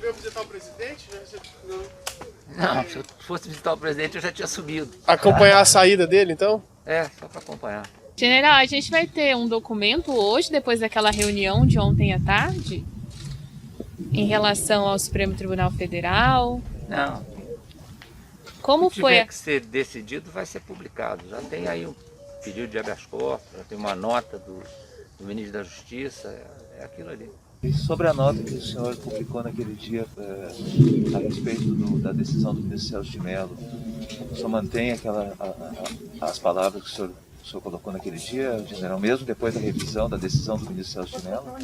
veio visitar o presidente? Não, se eu fosse visitar o presidente eu já tinha subido. Acompanhar a saída dele, então? É, só para acompanhar. General, a gente vai ter um documento hoje, depois daquela reunião de ontem à tarde, em relação ao Supremo Tribunal Federal? Não. Como O que foi? tiver que ser decidido vai ser publicado. Já tem aí um pedido de habeas corpus, já tem uma nota do ministro da Justiça, é aquilo ali. E sobre a nota que o senhor publicou naquele dia a respeito da decisão do ministro Celso de Mello, o senhor mantém as palavras que o senhor colocou naquele dia, general, mesmo depois da revisão da decisão do ministro Celso de Mello?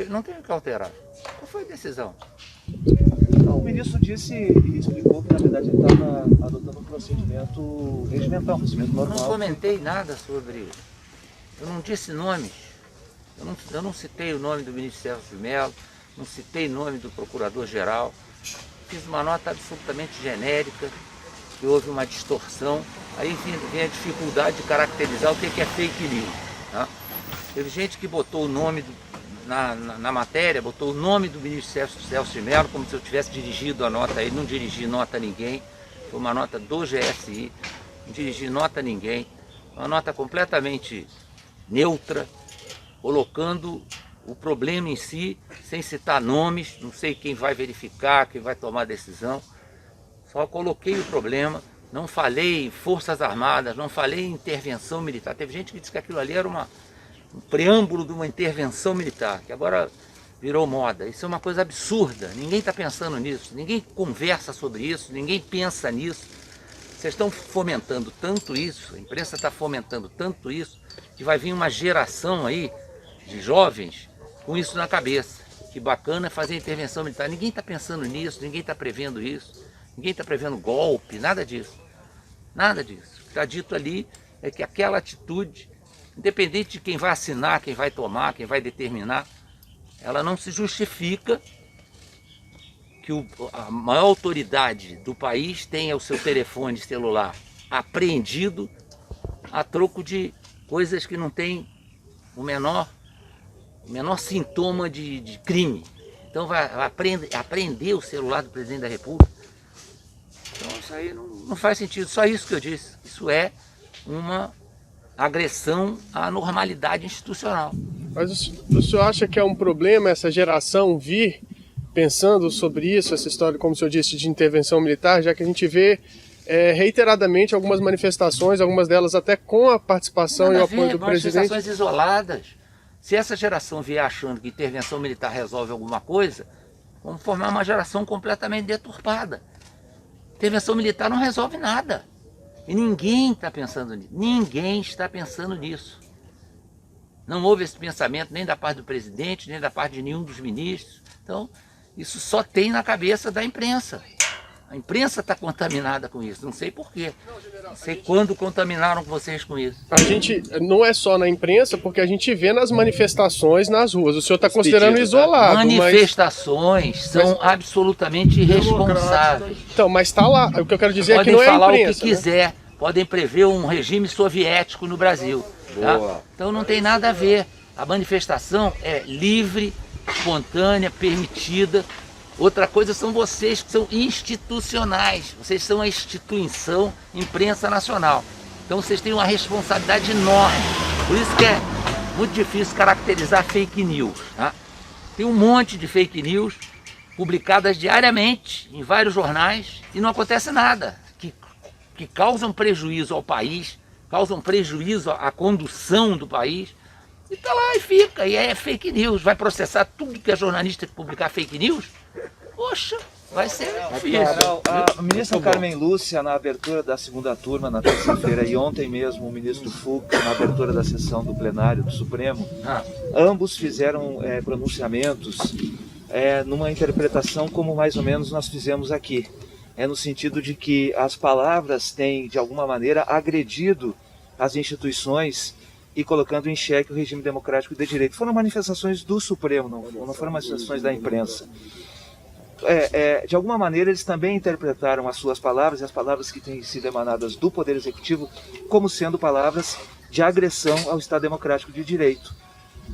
Não tem o que alterar. Qual foi a decisão? Não, o ministro disse e explicou que, na verdade, ele estava adotando um procedimento regimental, um procedimento Eu normal. não comentei nada sobre... Eu não disse nomes. Eu não citei o nome do ministro Celso de Mello, não citei o nome do procurador-geral. Fiz uma nota absolutamente genérica, que houve uma distorção. Aí vem a dificuldade de caracterizar o que é fake news. Tá? Teve gente que botou o nome na matéria, botou o nome do ministro Celso de Mello, como se eu tivesse dirigido a nota a ele. Não dirigi nota a ninguém, foi uma nota do GSI, não dirigi nota a ninguém. Uma nota completamente neutra, colocando o problema em si, sem citar nomes, não sei quem vai verificar, quem vai tomar a decisão. Só coloquei o problema, não falei em Forças Armadas, não falei em intervenção militar. Teve gente que disse que aquilo ali era um preâmbulo de uma intervenção militar, que agora virou moda. Isso é uma coisa absurda, ninguém está pensando nisso, ninguém conversa sobre isso, ninguém pensa nisso. Vocês estão fomentando tanto isso, a imprensa está fomentando tanto isso, que vai vir uma geração aí de jovens com isso na cabeça. Que bacana fazer intervenção militar. Ninguém está pensando nisso, ninguém está prevendo isso, ninguém está prevendo golpe, nada disso. Nada disso. O que está dito ali é que aquela atitude, independente de quem vai assinar, quem vai tomar, quem vai determinar, ela não se justifica que a maior autoridade do país tenha o seu telefone celular apreendido a troco de coisas que não têm o menor sintoma de crime. Então vai apreender o celular do presidente da República. Então isso aí não faz sentido, só isso que eu disse. Isso é uma agressão à normalidade institucional. Mas o senhor acha que é um problema essa geração vir pensando sobre isso, essa história, como o senhor disse, de intervenção militar, já que a gente vê reiteradamente algumas manifestações, algumas delas até com a participação e o apoio do presidente? Manifestações isoladas. Se essa geração vier achando que intervenção militar resolve alguma coisa, vamos formar uma geração completamente deturpada. Intervenção militar não resolve nada. E ninguém está pensando nisso. Ninguém está pensando nisso. Não houve esse pensamento nem da parte do presidente, nem da parte de nenhum dos ministros. Então, isso só tem na cabeça da imprensa. A imprensa está contaminada com isso, não sei porquê. Não sei quando contaminaram vocês com isso. A gente não é só na imprensa, porque a gente vê nas manifestações nas ruas. O senhor está considerando isolado. Manifestações são absolutamente irresponsáveis. Então, mas está lá. O que eu quero dizer é que Podem não é a falar imprensa. o que quiser, podem prever um regime soviético no Brasil. Tá? Então não tem nada a ver. A manifestação é livre, espontânea, permitida. Outra coisa são vocês que são institucionais, vocês são a instituição imprensa nacional. Então vocês têm uma responsabilidade enorme. Por isso que é muito difícil caracterizar fake news. Tá? Tem um monte de fake news publicadas diariamente em vários jornais e não acontece nada. Que causam prejuízo ao país, causam prejuízo à condução do país. E tá lá e fica, e é fake news. Vai processar tudo que é jornalista que publicar fake news? Poxa, vai ser difícil. A ministra Carmen Lúcia, na abertura da segunda turma, na terça-feira, e ontem mesmo o ministro Fux, na abertura da sessão do plenário do Supremo, ambos fizeram pronunciamentos numa interpretação como mais ou menos nós fizemos aqui. No sentido de que as palavras têm, de alguma maneira, agredido as instituições e colocando em xeque o regime democrático de direito. Foram manifestações do Supremo, não foram manifestações da imprensa. De alguma maneira, eles também interpretaram as suas palavras e as palavras que têm sido emanadas do Poder Executivo como sendo palavras de agressão ao Estado Democrático de Direito.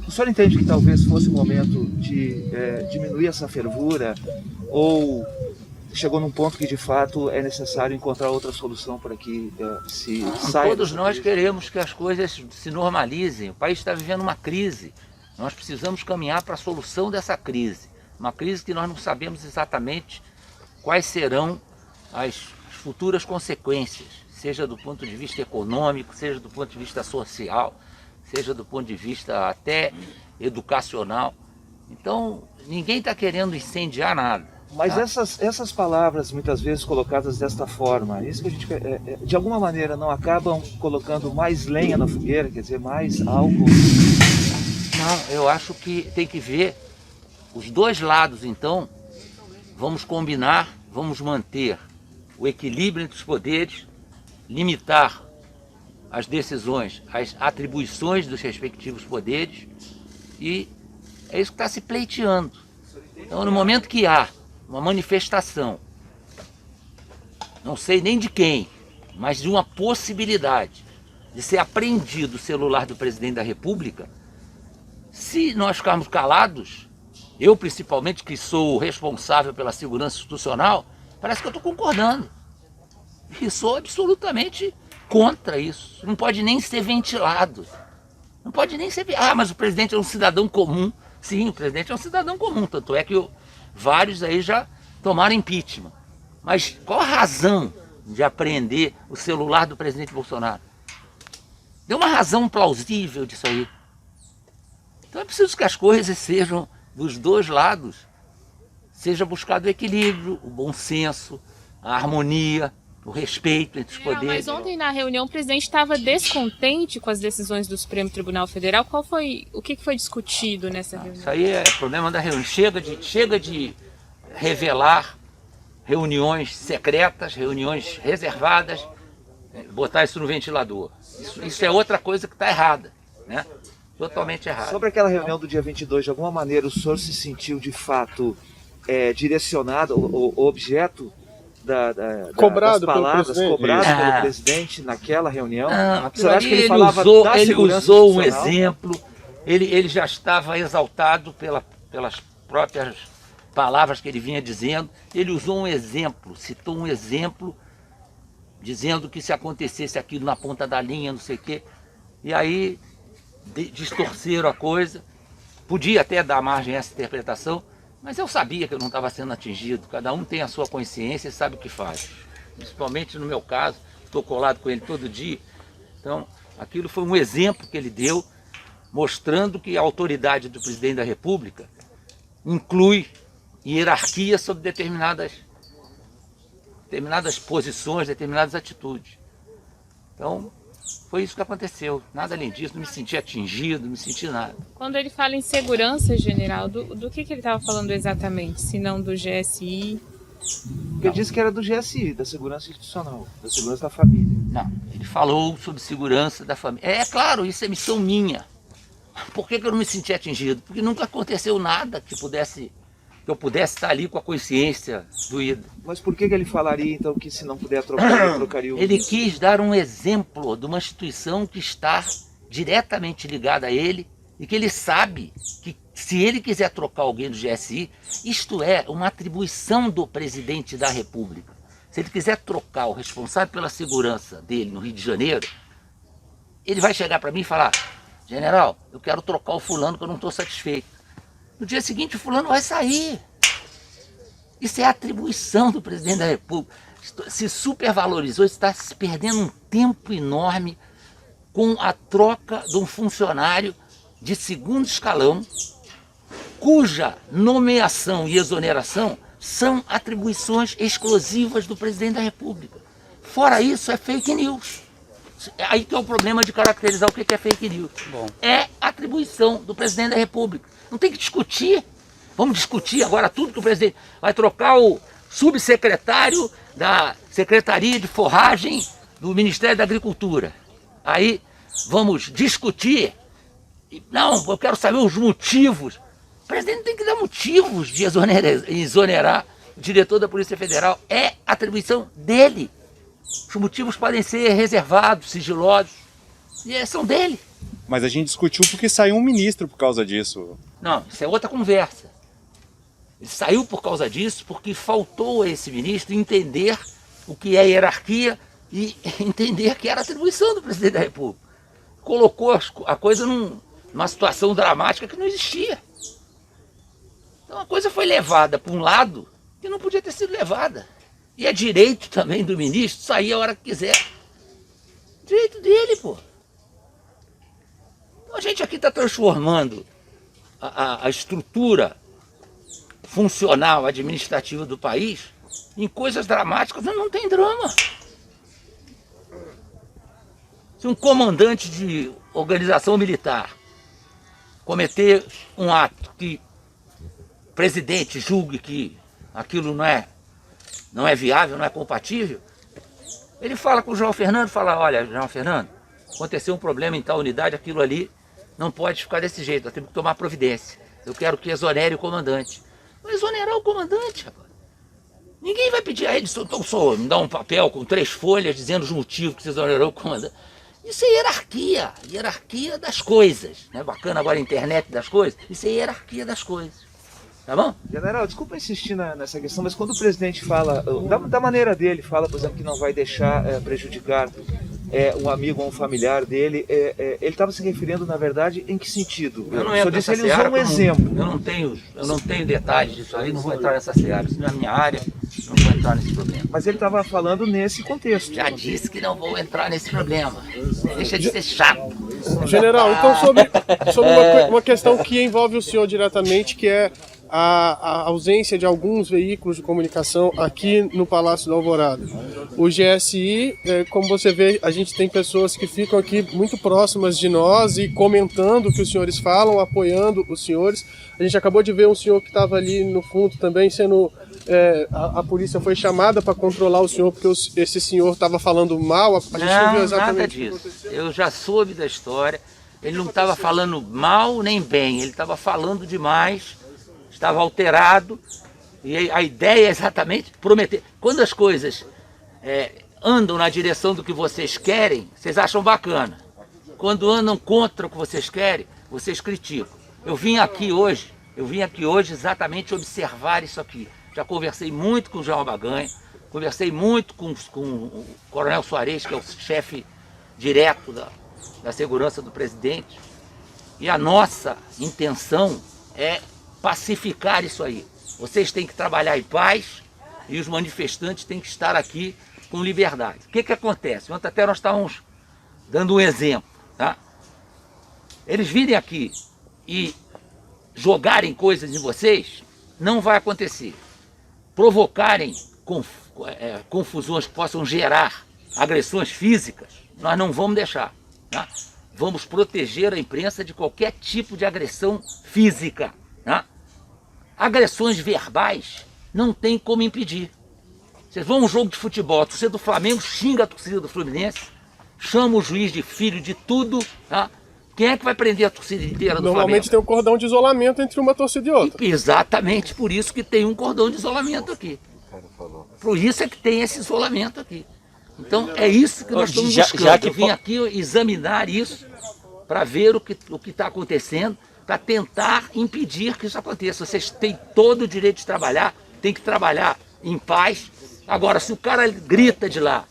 O senhor entende que talvez fosse o momento de diminuir essa fervura, ou chegou num ponto que de fato é necessário encontrar outra solução para que se saia? Todos nós queremos que as coisas se normalizem. O país está vivendo uma crise. Nós precisamos caminhar para a solução dessa crise. Uma crise que nós não sabemos exatamente quais serão as futuras consequências, seja do ponto de vista econômico, seja do ponto de vista social, seja do ponto de vista até educacional. Então, ninguém está querendo incendiar nada. Mas essas palavras, muitas vezes colocadas desta forma, isso que a gente de alguma maneira não acabam colocando mais lenha na fogueira, quer dizer, mais álcool? Não, eu acho que tem que ver os dois lados, então. Vamos combinar, vamos manter o equilíbrio entre os poderes, limitar as decisões, as atribuições dos respectivos poderes, e é isso que está se pleiteando. Então, no momento que há uma manifestação, não sei nem de quem, mas de uma possibilidade de ser apreendido o celular do presidente da República, se nós ficarmos calados, eu principalmente, que sou o responsável pela segurança institucional, parece que eu estou concordando. E sou absolutamente contra isso. Não pode nem ser ventilado. Não pode nem ser... Ah, mas o presidente é um cidadão comum. Sim, o presidente é um cidadão comum. Tanto é que vários aí já tomaram impeachment. Mas qual a razão de apreender o celular do presidente Bolsonaro? Deu uma razão plausível disso aí. Então é preciso que as coisas sejam dos dois lados. Seja buscado o equilíbrio, o bom senso, a harmonia, o respeito entre os poderes. Mas ontem na reunião o presidente estava descontente com as decisões do Supremo Tribunal Federal. O que foi discutido nessa reunião? Isso aí é problema da reunião. Chega de revelar reuniões secretas, reuniões reservadas, botar isso no ventilador. Isso é outra coisa que está errada, né? Totalmente errada. Sobre aquela reunião do dia 22, de alguma maneira o senhor se sentiu de fato direcionado, o objeto das palavras cobradas pelo presidente naquela reunião? Você acha que ele falava da segurança usou um exemplo, ele já estava exaltado pelas próprias palavras que ele vinha dizendo, ele usou um exemplo, citou um exemplo, dizendo que se acontecesse aquilo na ponta da linha, não sei o quê, e aí distorceram a coisa, podia até dar margem a essa interpretação, mas eu sabia que eu não estava sendo atingido. Cada um tem a sua consciência e sabe o que faz. Principalmente no meu caso, estou colado com ele todo dia. Então, aquilo foi um exemplo que ele deu, mostrando que a autoridade do presidente da República inclui hierarquia sobre determinadas posições, determinadas atitudes. Então, foi isso que aconteceu. Nada além disso, não me senti atingido, não me senti nada. Quando ele fala em segurança, general, do que ele estava falando exatamente? Se não do GSI? Ele disse que era do GSI, da segurança institucional, da segurança da família. Não, ele falou sobre segurança da família. É claro, isso é missão minha. Por que eu não me senti atingido? Porque nunca aconteceu nada que eu pudesse estar ali com a consciência doída. Mas por que ele falaria, então, que se não puder trocar, ele trocaria o... Ele quis dar um exemplo de uma instituição que está diretamente ligada a ele e que ele sabe que se ele quiser trocar alguém do GSI, isto é uma atribuição do presidente da República. Se ele quiser trocar o responsável pela segurança dele no Rio de Janeiro, ele vai chegar para mim e falar: general, eu quero trocar o fulano que eu não estou satisfeito. No dia seguinte o fulano vai sair. Isso é atribuição do presidente da República. Se supervalorizou, está se perdendo um tempo enorme com a troca de um funcionário de segundo escalão, cuja nomeação e exoneração são atribuições exclusivas do presidente da República. Fora isso, é fake news. Aí que é o problema de caracterizar o que é fake news. Bom. É atribuição do presidente da República. Não tem que discutir. Vamos discutir agora tudo que o presidente vai trocar o subsecretário da Secretaria de Forragem do Ministério da Agricultura. Aí vamos discutir. Não, eu quero saber os motivos. O presidente tem que dar motivos de exonerar o diretor da Polícia Federal. É atribuição dele. Os motivos podem ser reservados, sigilosos. E são dele. Mas a gente discutiu porque saiu um ministro por causa disso. Não, isso é outra conversa. Ele saiu por causa disso porque faltou a esse ministro entender o que é hierarquia e entender que era atribuição do presidente da República. Colocou a coisa numa situação dramática que não existia. Então a coisa foi levada para um lado que não podia ter sido levada. E é direito também do ministro sair a hora que quiser. Direito dele, pô. Então a gente aqui está transformando a estrutura funcional, administrativa do país em coisas dramáticas. Não tem drama. Se um comandante de organização militar cometer um ato que o presidente julgue que aquilo não é viável, não é compatível, ele fala com o João Fernando, fala, olha, João Fernando, aconteceu um problema em tal unidade, aquilo ali não pode ficar desse jeito, nós temos que tomar providência. Eu quero que exonere o comandante. Vai exonerar o comandante, rapaz. Ninguém vai pedir a ele, então, me dá um papel com 3 folhas dizendo os motivos que você exonerou o comandante. Isso é hierarquia das coisas. Não é bacana agora a internet das coisas? Isso é hierarquia das coisas. Tá bom? General, desculpa insistir nessa questão, mas quando o presidente fala, da maneira dele, fala, por exemplo, que não vai deixar prejudicar um amigo ou um familiar dele, ele estava se referindo, na verdade, em que sentido? Só disse ele usou um exemplo. Eu não tenho detalhes disso aí, não vou entrar nessa seara. Isso não é a minha área, não vou entrar nesse problema. Mas ele estava falando nesse contexto. Já disse que não vou entrar nesse problema. Deixa de ser chato. General, então sobre uma questão que envolve o senhor diretamente, que é a ausência de alguns veículos de comunicação aqui no Palácio da Alvorada. O GSI, como você vê, a gente tem pessoas que ficam aqui muito próximas de nós e comentando o que os senhores falam, apoiando os senhores. A gente acabou de ver um senhor que estava ali no fundo também sendo... a polícia foi chamada para controlar o senhor porque esse senhor estava falando mal. A gente não viu exatamente nada disso. Eu já soube da história. Ele não estava falando mal nem bem, ele estava falando demais. Estava alterado, e a ideia é exatamente prometer. Quando as coisas andam na direção do que vocês querem, vocês acham bacana. Quando andam contra o que vocês querem, vocês criticam. Eu vim aqui hoje exatamente observar isso aqui. Já conversei muito com o João Baganha, conversei muito com o Coronel Soares, que é o chefe direto da segurança do presidente, e a nossa intenção é pacificar isso aí. Vocês têm que trabalhar em paz e os manifestantes têm que estar aqui com liberdade. O que acontece? Ontem até nós estávamos dando um exemplo, tá? Eles virem aqui e jogarem coisas em vocês, não vai acontecer. Provocarem confusões que possam gerar agressões físicas, nós não vamos deixar, tá? Vamos proteger a imprensa de qualquer tipo de agressão física, tá? Agressões verbais não tem como impedir. Vocês vão a um jogo de futebol, a torcida do Flamengo xinga a torcida do Fluminense, chama o juiz de filho de tudo, tá? Quem é que vai prender a torcida inteira do Flamengo? Normalmente tem um cordão de isolamento entre uma torcida e outra. Exatamente por isso que tem um cordão de isolamento aqui. Por isso é que tem esse isolamento aqui. Então é isso que nós estamos buscando. Eu vim aqui examinar isso para ver o que está acontecendo, para tentar impedir que isso aconteça. Vocês têm todo o direito de trabalhar, tem que trabalhar em paz. Agora, se o cara grita de lá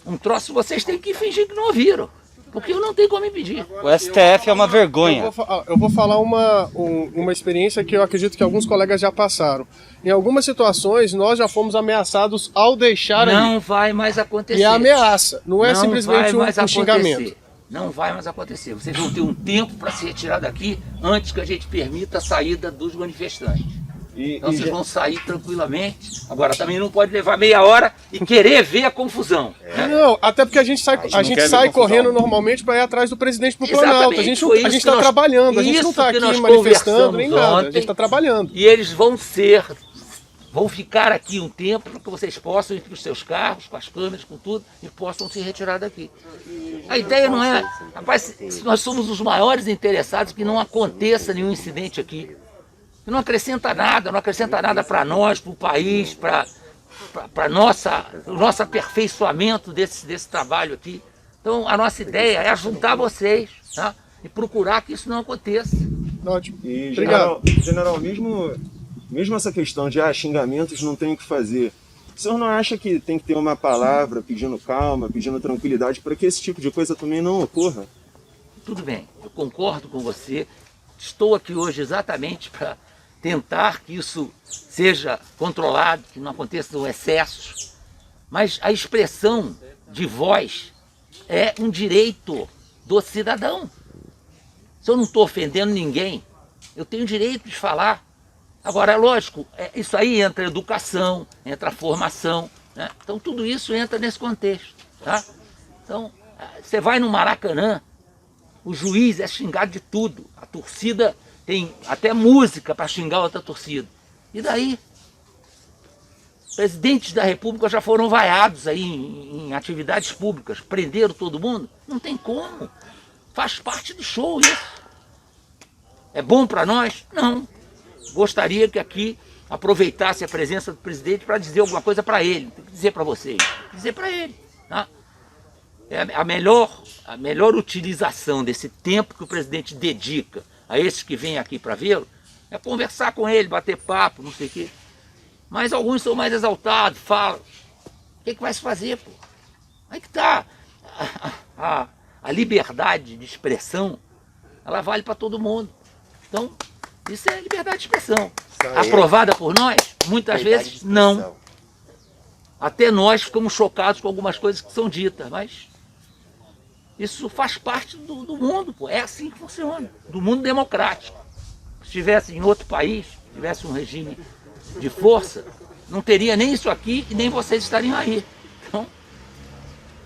um troço, vocês têm que fingir que não ouviram, porque não tem como impedir. O STF é uma vergonha. Eu vou falar uma experiência que eu acredito que alguns colegas já passaram. Em algumas situações, nós já fomos ameaçados ao deixar ali. Não vai mais acontecer. E é ameaça, não é simplesmente um xingamento. Não vai mais acontecer. Vocês vão ter um tempo para se retirar daqui antes que a gente permita a saída dos manifestantes. Então vocês vão sair tranquilamente. Agora também não pode levar meia hora e querer ver a confusão. Né? Não, até porque a gente sai correndo normalmente para ir atrás do presidente pro Planalto. A gente está trabalhando, a gente não está aqui manifestando nem nada, a gente está trabalhando. E eles vão ficar aqui um tempo para que vocês possam ir para os seus carros, com as câmeras, com tudo, e possam se retirar daqui. A ideia não é... Rapaz, nós somos os maiores interessados que não aconteça nenhum incidente aqui. Que não acrescenta nada para nós, para o país, para o nosso aperfeiçoamento desse trabalho aqui. Então a nossa ideia é juntar vocês, tá? e procurar que isso não aconteça. Ótimo. E, Obrigado. general, mesmo essa questão de xingamentos não tem o que fazer, o senhor não acha que tem que ter uma palavra pedindo calma, pedindo tranquilidade, para que esse tipo de coisa também não ocorra? Tudo bem, eu concordo com você. Estou aqui hoje exatamente para tentar que isso seja controlado, que não aconteçam excessos. Mas a expressão de voz é um direito do cidadão. Se eu não estou ofendendo ninguém, eu tenho direito de falar. Agora, é lógico, isso aí entra a educação, entra a formação, né? Então tudo isso entra nesse contexto, tá? Então, você vai no Maracanã, o juiz é xingado de tudo, a torcida tem até música para xingar outra torcida. E daí? Presidentes da República já foram vaiados aí em atividades públicas, prenderam todo mundo? Não tem como, faz parte do show isso. É bom para nós? Não. Gostaria que aqui aproveitasse a presença do presidente para dizer alguma coisa para ele. Tem que dizer para vocês, tem que dizer para ele. Tá? É a melhor utilização desse tempo que o presidente dedica a esses que vêm aqui para vê-lo, é conversar com ele, bater papo, não sei o quê. Mas alguns são mais exaltados, falam. O que vai se fazer, pô? Aí que está. A liberdade de expressão, ela vale para todo mundo. Então, isso é liberdade de expressão. Aprovada por nós? Muitas vezes não. Até nós ficamos chocados com algumas coisas que são ditas, mas isso faz parte do mundo, pô. É assim que funciona, do mundo democrático. Se estivesse em outro país, tivesse um regime de força, não teria nem isso aqui e nem vocês estariam aí. Então,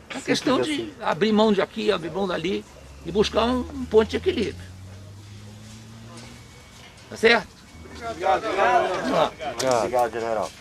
é questão de abrir mão de aqui, abrir mão dali e buscar um ponto de equilíbrio. Tá certo? Obrigado, general.